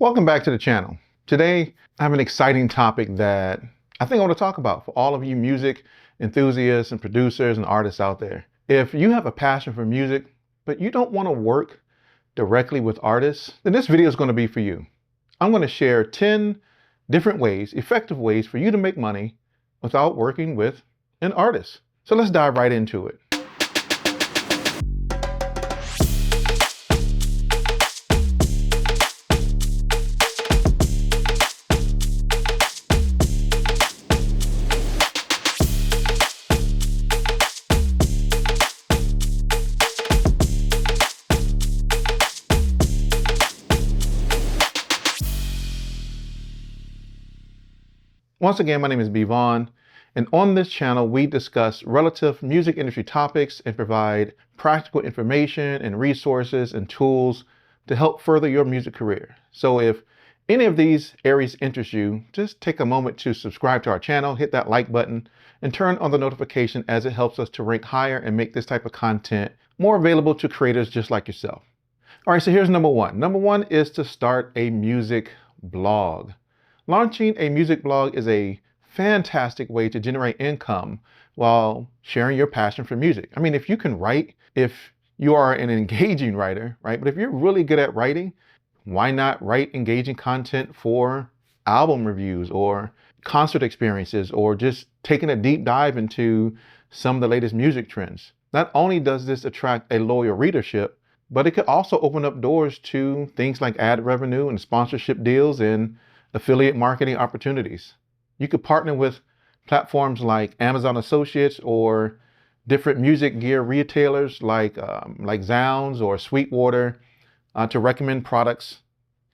Welcome back to the channel. Today, I have an exciting topic that I think I want to talk about for all of you music enthusiasts and producers and artists out there. If you have a passion for music, but you don't want to work directly with artists, then this video is going to be for you. I'm going to share 10 different ways, effective ways for you to make money without working with an artist. So let's dive right into it. Once again, my name is B. Vaughn, and on this channel, we discuss relative music industry topics and provide practical information and resources and tools to help further your music career. So if any of these areas interest you, just take a moment to subscribe to our channel, hit that like button, and turn on the notification as it helps us to rank higher and make this type of content more available to creators just like yourself. All right, so here's number one. Number one is to start a music blog. Launching a music blog is a fantastic way to generate income while sharing your passion for music. I mean, if you can write, if you are an engaging writer, right? But if you're really good at writing, why not write engaging content for album reviews or concert experiences or just taking a deep dive into some of the latest music trends? Not only does this attract a loyal readership, but it could also open up doors to things like ad revenue and sponsorship deals and affiliate marketing opportunities. You could partner with platforms like Amazon Associates or different music gear retailers like Zounds or Sweetwater to recommend products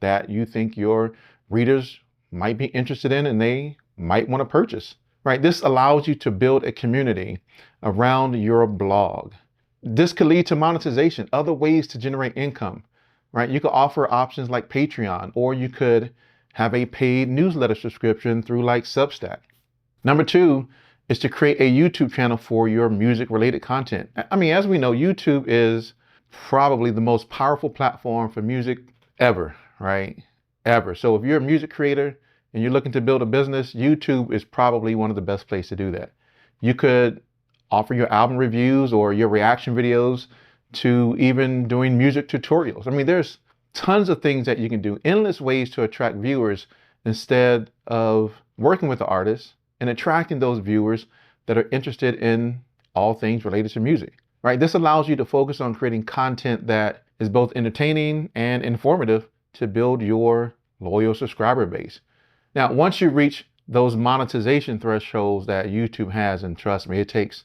that you think your readers might be interested in and they might want to purchase. Right? This allows you to build a community around your blog. This could lead to monetization, other ways to generate income. Right? You could offer options like Patreon, or you could have a paid newsletter subscription through like Substack. Number two is to create a YouTube channel for your music related content. I mean, as we know, YouTube is probably the most powerful platform for music ever, right? Ever. So if you're a music creator and you're looking to build a business, YouTube is probably one of the best places to do that. You could offer your album reviews or your reaction videos to even doing music tutorials. I mean, there's tons of things that you can do, endless ways to attract viewers instead of working with the artist and attracting those viewers that are interested in all things related to music, right? This allows you to focus on creating content that is both entertaining and informative to build your loyal subscriber base. Now, once you reach those monetization thresholds that YouTube has, and trust me, it takes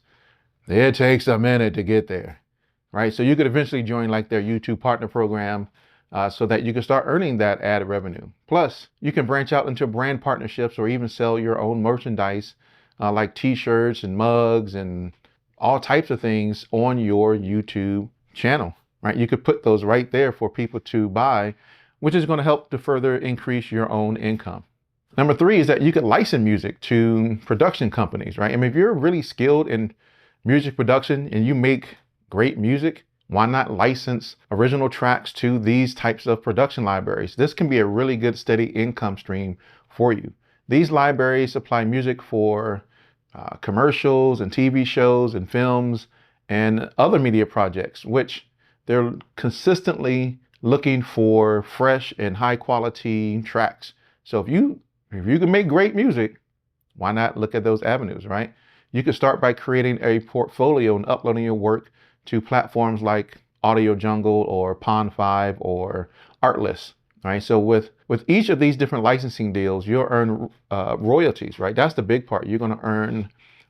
a minute to get there, right? So you could eventually join like their YouTube partner program so that you can start earning that ad revenue. Plus, you can branch out into brand partnerships or even sell your own merchandise like t-shirts and mugs and all types of things on your YouTube channel, right? You could put those right there for people to buy, which is going to help to further increase your own income. Number three is that you could license music to production companies, right? I mean, if you're really skilled in music production and you make great music, why not license original tracks to these types of production libraries? This can be a really good steady income stream for you. These libraries supply music for commercials and TV shows and films and other media projects, which they're consistently looking for fresh and high quality tracks. So if you can make great music, why not look at those avenues, right? You could start by creating a portfolio and uploading your work to platforms like Audio Jungle or Pond5 or Artlist, right? So with each of these different licensing deals, you'll earn royalties, right? That's the big part. You're going to earn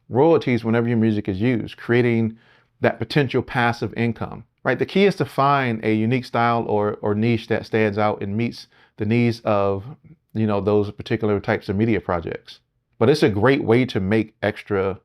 royalties whenever your music is used, creating that potential passive income, right? The key is to find a unique style or niche that stands out and meets the needs of, those particular types of media projects. But it's a great way to make extra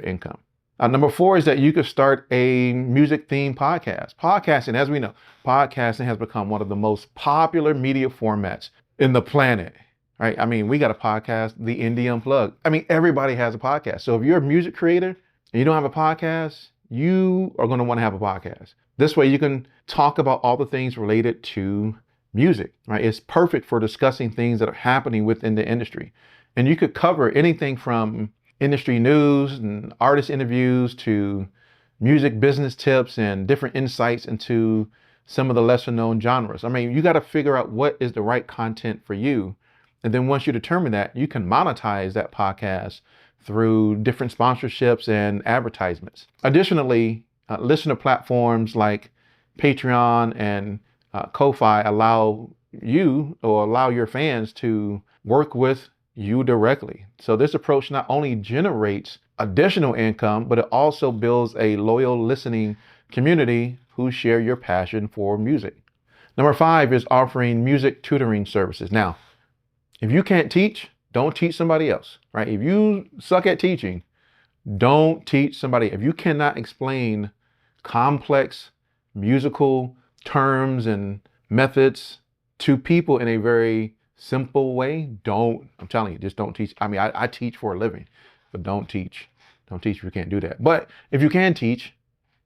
income. Number four is that you could start a music themed podcast. Podcasting, as we know, podcasting has become one of the most popular media formats in the planet, right? I mean, we got a podcast, the Indie Unplugged. I mean, everybody has a podcast. So if you're a music creator and you don't have a podcast, you are going to want to have a podcast. This way you can talk about all the things related to music, right? It's perfect for discussing things that are happening within the industry. And you could cover anything from industry news and artist interviews to music business tips and different insights into some of the lesser known genres. I mean, you got to figure out what is the right content for you. And then once you determine that, you can monetize that podcast through different sponsorships and advertisements. Additionally, listener platforms like Patreon and Ko-Fi allow you or allow your fans to work with you directly. So this approach not only generates additional income, but it also builds a loyal listening community who share your passion for music. Number 5 is offering music tutoring services. Now, if you can't teach, don't teach somebody else, right? If you suck at teaching, don't teach somebody. If you cannot explain complex musical terms and methods to people in a very simple way, I'm telling you, just don't teach. I mean, I teach for a living, but don't teach. Don't teach if you can't do that. But if you can teach,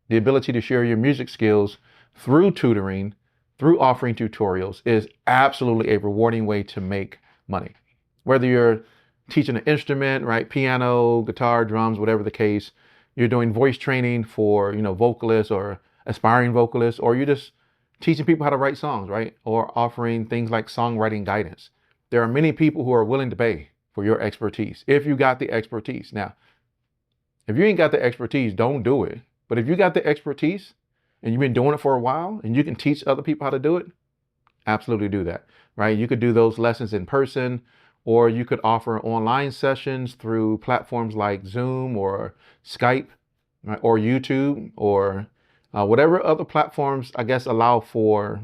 the ability to share your music skills through tutoring, through offering tutorials is absolutely a rewarding way to make money. Whether you're teaching an instrument, right? Piano, guitar, drums, whatever the case, you're doing voice training for, vocalists or aspiring vocalists, or you're just teaching people how to write songs, right? Or offering things like songwriting guidance. There are many people who are willing to pay for your expertise if you got the expertise. Now, if you ain't got the expertise, don't do it. But if you got the expertise and you've been doing it for a while and you can teach other people how to do it, absolutely do that, right? You could do those lessons in person, or you could offer online sessions through platforms like Zoom or Skype, right? Or YouTube, or whatever other platforms, I guess, allow for,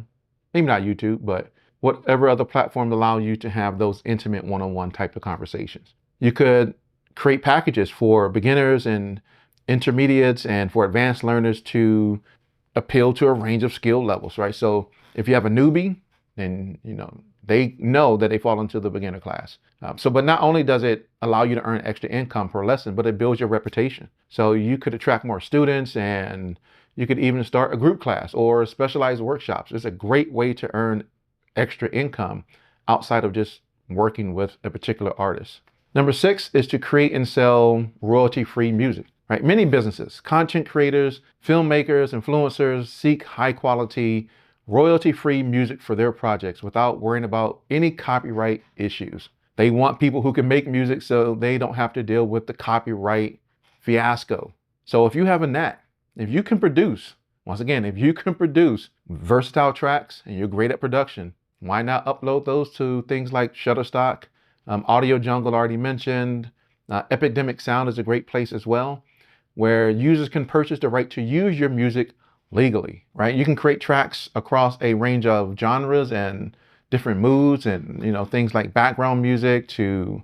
maybe not YouTube, but whatever other platforms allow you to have those intimate one-on-one type of conversations. You could create packages for beginners and intermediates and for advanced learners to appeal to a range of skill levels, right? So if you have a newbie, then they know that they fall into the beginner class. But not only does it allow you to earn extra income per lesson, but it builds your reputation. So you could attract more students, and you could even start a group class or specialized workshops. It's a great way to earn extra income outside of just working with a particular artist. Number 6 is to create and sell royalty-free music. Right? Many businesses, content creators, filmmakers, influencers seek high quality, royalty-free music for their projects without worrying about any copyright issues. They want people who can make music so they don't have to deal with the copyright fiasco. So if you have a knack, if you can produce, once again, if you can produce versatile tracks and you're great at production, why not upload those to things like Shutterstock, Audio Jungle already mentioned, Epidemic Sound is a great place as well, where users can purchase the right to use your music legally, right? You can create tracks across a range of genres and different moods, and things like background music to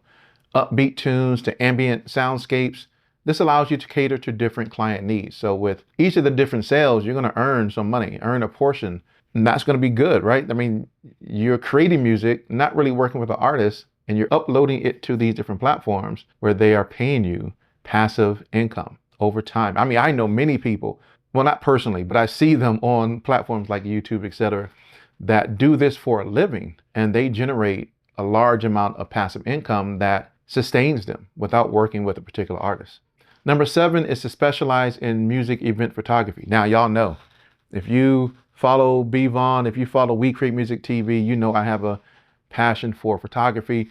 upbeat tunes to ambient soundscapes. This allows you to cater to different client needs. So with each of the different sales, you're going to earn some money, earn a portion, and that's going to be good, right? I mean, you're creating music, not really working with the artist, and you're uploading it to these different platforms where they are paying you passive income over time. I mean, I know many people, well, not personally, but I see them on platforms like YouTube, etc., that do this for a living, and they generate a large amount of passive income that sustains them without working with a particular artist. Number 7 is to specialize in music event photography. Now, y'all know, if you follow B Vaughn, if you follow We Create Music TV, you know I have a passion for photography,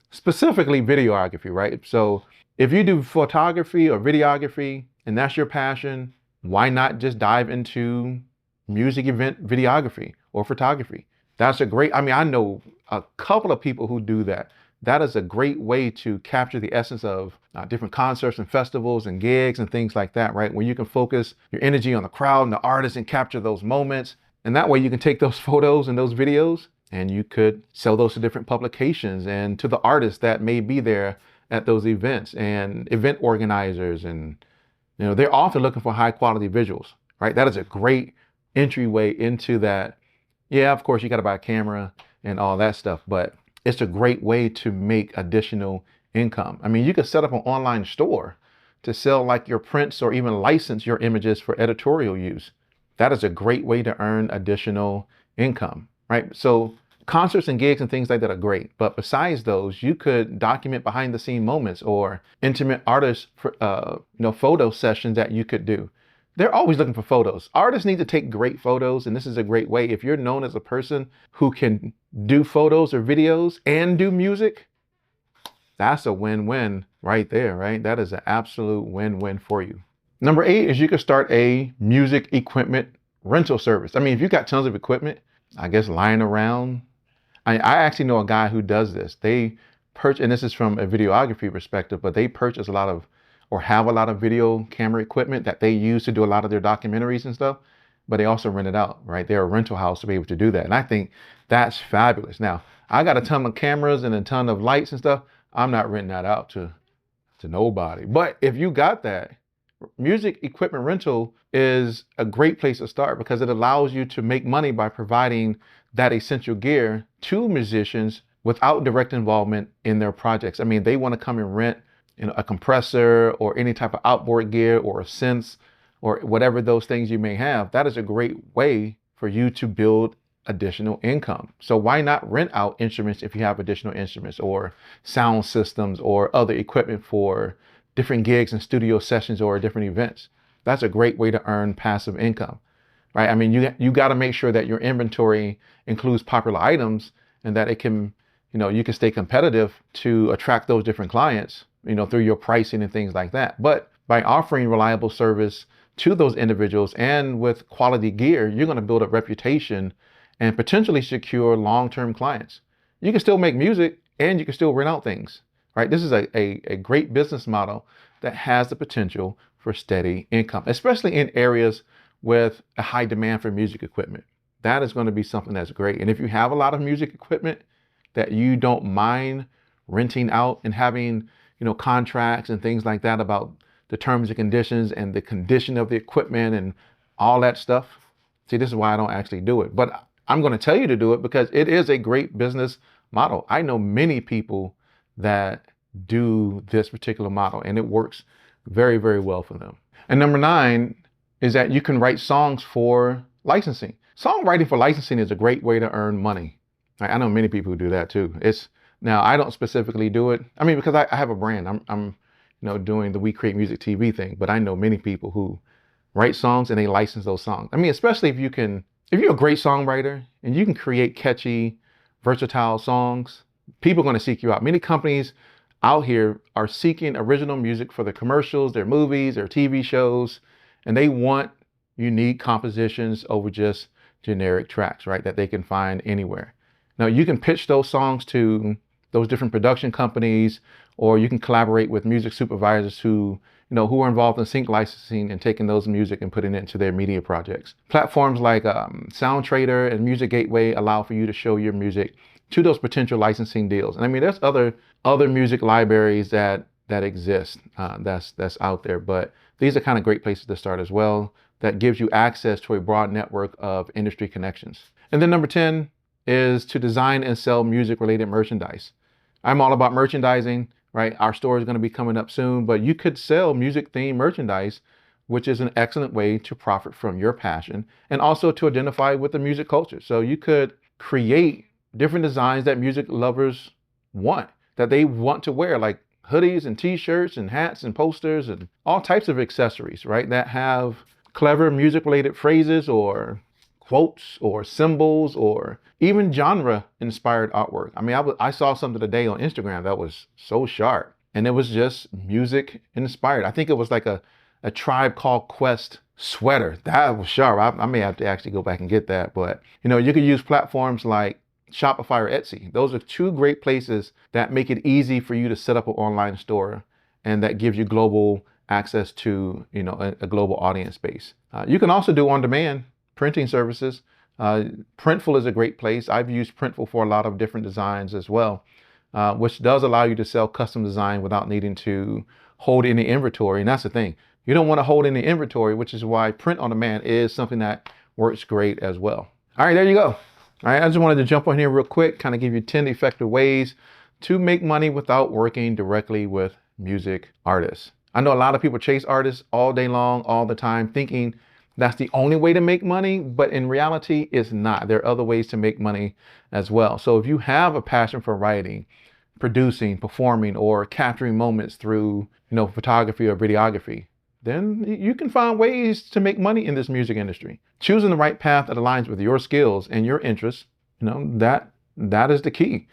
specifically videography, right? So if you do photography or videography and that's your passion, why not just dive into music event videography or photography? That's a great, I know a couple of people who do that. That is a great way to capture the essence of different concerts and festivals and gigs and things like that, right? Where you can focus your energy on the crowd and the artist and capture those moments. And that way you can take those photos and those videos and you could sell those to different publications and to the artists that may be there at those events and event organizers. And, they're often looking for high quality visuals, right? That is a great entryway into that. Yeah, of course you got to buy a camera and all that stuff, but it's a great way to make additional income. I mean, you could set up an online store to sell like your prints or even license your images for editorial use. That is a great way to earn additional income, right? So concerts and gigs and things like that are great. But besides those, you could document behind the scene moments or intimate artist, photo sessions that you could do. They're always looking for photos. Artists need to take great photos, and this is a great way. If you're known as a person who can do photos or videos and do music, that's a win-win right there, right? That is an absolute win-win for you. Number 8 is you can start a music equipment rental service. I mean, if you got tons of equipment, I guess lying around. I actually know a guy who does this. They purchase, and this is from a videography perspective, but they purchase a lot of, or have a lot of video camera equipment that they use to do a lot of their documentaries and stuff, but they also rent it out, right? They're a rental house to be able to do that. And I think that's fabulous. Now, I got a ton of cameras and a ton of lights and stuff. I'm not renting that out to nobody. But if you got that, music equipment rental is a great place to start because it allows you to make money by providing that essential gear to musicians without direct involvement in their projects. I mean, they want to come and rent, a compressor or any type of outboard gear or a synth or whatever those things you may have. That is a great way for you to build additional income. So why not rent out instruments if you have additional instruments or sound systems or other equipment for different gigs and studio sessions or different events? That's a great way to earn passive income, right? I mean, you got to make sure that your inventory includes popular items and that it can, you can stay competitive to attract those different clients, through your pricing and things like that. But by offering reliable service to those individuals and with quality gear, you're going to build a reputation and potentially secure long-term clients. You can still make music and you can still rent out things, right? This is a great business model that has the potential for steady income, especially in areas with a high demand for music equipment. That is going to be something that's great. And if you have a lot of music equipment that you don't mind renting out and having, contracts and things like that about the terms and conditions and the condition of the equipment and all that stuff. See, this is why I don't actually do it, but I'm going to tell you to do it because it is a great business model. I know many people that do this particular model and it works very, very well for them. And number 9 is that you can write songs for licensing. Songwriting for licensing is a great way to earn money. I know many people who do that too. Now I don't specifically do it. I mean, because I have a brand. I'm doing the We Create Music TV thing, but I know many people who write songs and they license those songs. I mean, especially if you're a great songwriter and you can create catchy, versatile songs, people are going to seek you out. Many companies out here are seeking original music for their commercials, their movies, their TV shows, and they want unique compositions over just generic tracks, right, that they can find anywhere. Now, you can pitch those songs to those different production companies, or you can collaborate with music supervisors who are involved in sync licensing and taking those music and putting it into their media projects. Platforms like SoundTrader and Music Gateway allow for you to show your music to those potential licensing deals. And I mean, there's other music libraries that exist that's out there, but these are kind of great places to start as well. That gives you access to a broad network of industry connections. And then number 10 is to design and sell music-related merchandise. I'm all about merchandising, right? Our store is going to be coming up soon, but you could sell music-themed merchandise, which is an excellent way to profit from your passion and also to identify with the music culture. So you could create different designs that music lovers want, that they want to wear, like hoodies and t-shirts and hats and posters and all types of accessories, right? That have clever music-related phrases or quotes or symbols or even genre-inspired artwork. I mean, I saw something today on Instagram that was so sharp, and it was just music-inspired. I think it was like a Tribe Called Quest sweater. That was sharp. I may have to actually go back and get that, but you can use platforms like Shopify or Etsy. Those are 2 great places that make it easy for you to set up an online store and that gives you global access to a global audience base. You can also do on-demand printing services. Printful is a great place. I've used Printful for a lot of different designs as well, which does allow you to sell custom design without needing to hold any inventory. And that's the thing. You don't want to hold any inventory, which is why print on demand is something that works great as well. All right, there you go. All right, I just wanted to jump on here real quick, kind of give you 10 effective ways to make money without working directly with music artists. I know a lot of people chase artists all day long, all the time, thinking that's the only way to make money, but in reality, it's not. There are other ways to make money as well. So if you have a passion for writing, producing, performing, or capturing moments through, photography or videography, then you can find ways to make money in this music industry. Choosing the right path that aligns with your skills and your interests, that is the key.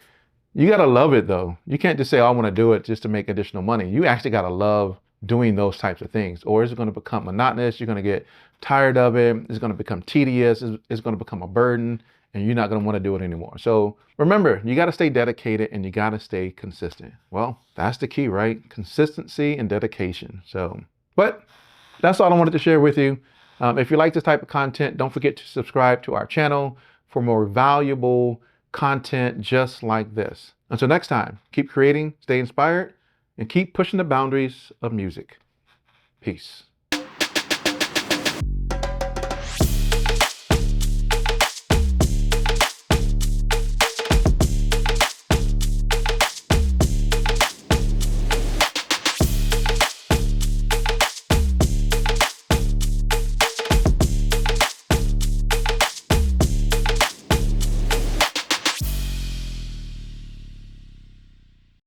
You got to love it though. You can't just say, oh, I want to do it just to make additional money. You actually got to love doing those types of things, or is it going to become monotonous? You're going to get tired of it. It's going to become tedious. It's going to become a burden, and you're not going to want to do it anymore. So remember, you got to stay dedicated and you got to stay consistent. Well, that's the key, right? Consistency and dedication. But that's all I wanted to share with you. If you like this type of content, don't forget to subscribe to our channel for more valuable content just like this. Until next time, keep creating, stay inspired, and keep pushing the boundaries of music. Peace.